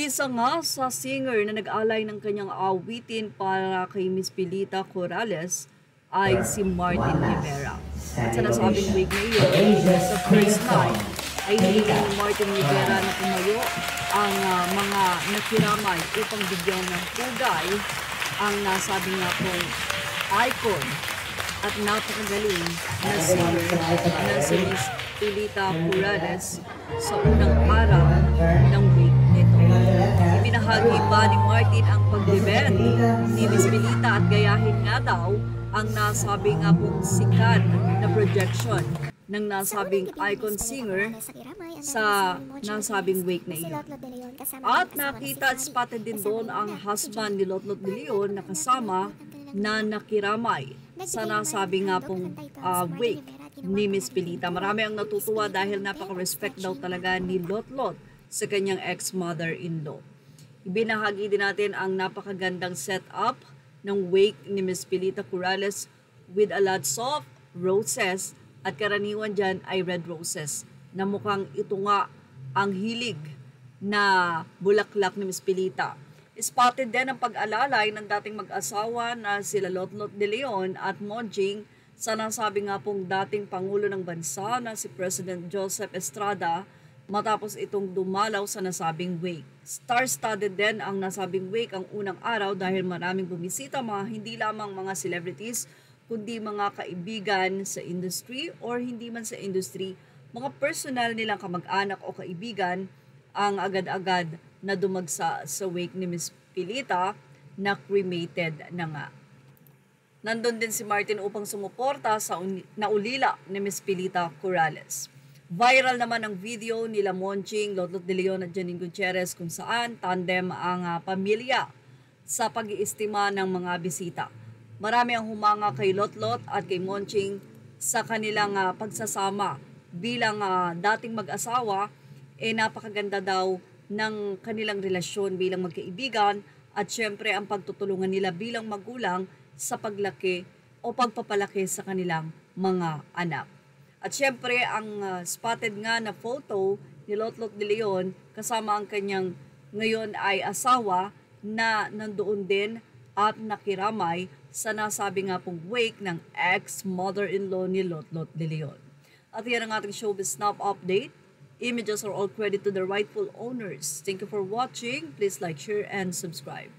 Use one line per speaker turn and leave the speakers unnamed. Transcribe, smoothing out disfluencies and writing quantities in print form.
Isa nga sa singer na nag-alay ng kanyang awitin para kay Miss Pilita Corrales ay si Martin Rivera. At sa nasabing week na iyon, sa first night, ay hindi ni Martin Rivera na tumayo ang mga nakiramay upang bigyan ng pugay ang nasabi nga pong icon at napakagaling na singer na si Miss Pilita Corrales sa unang araw ng week nito. Ibinahagi pa ni Martin ang pag-debut ni Miss Pilita at gayahin nga daw ang nasabi nga pong sikat na projection ng nasabing icon singer sa nasabing wake na iyon. At nakita at spotted din doon ang husband ni Lotlot de Leon na kasama na nakiramay sa nasabi nga pong wake ni Miss Pilita. Marami ang natutuwa dahil napaka-respect daw talaga ni Lotlot sa kanyang ex-mother-in-law. Ibinahagi din natin ang napakagandang setup ng wake ni Miss Pilita Corrales with a lot of roses at karaniwan dyan ay red roses na mukhang ito nga ang hilig na bulaklak ni Miss Pilita. Spotted din ang pag-alalay ng dating mag-asawa na sila Lotlot de Leon at Monjing sa nasabi nga pong dating Pangulo ng Bansa na si President Joseph Estrada matapos itong dumalaw sa nasabing wake. Star-studded din ang nasabing wake ang unang araw dahil maraming bumisita mga hindi lamang mga celebrities kundi mga kaibigan sa industry or hindi man sa industry, mga personal nilang kamag-anak o kaibigan ang agad-agad na dumagsa sa wake ni Miss Pilita na cremated na nga. Nandun din si Martin upang sumuporta sa naulila ni Miss Pilita Corrales. Viral naman ang video nila Monching, Lotlot de Leon at Janine Gutierrez kung saan tandem ang pamilya sa pag-iistima ng mga bisita. Marami ang humanga kay Lotlot at kay Monching sa kanilang pagsasama bilang dating mag-asawa, napakaganda daw ng kanilang relasyon bilang magkaibigan at syempre ang pagtutulungan nila bilang magulang sa paglaki o pagpapalaki sa kanilang mga anak. At syempre ang spotted nga na photo ni Lotlot de Leon kasama ang kanyang ngayon ay asawa na nandoon din at nakiramay sa nasabi nga pong wake ng ex-mother-in-law ni Lotlot de Leon. At yan ang ating showbiz snap update. Images are all credit to the rightful owners. Thank you for watching. Please like, share, and subscribe.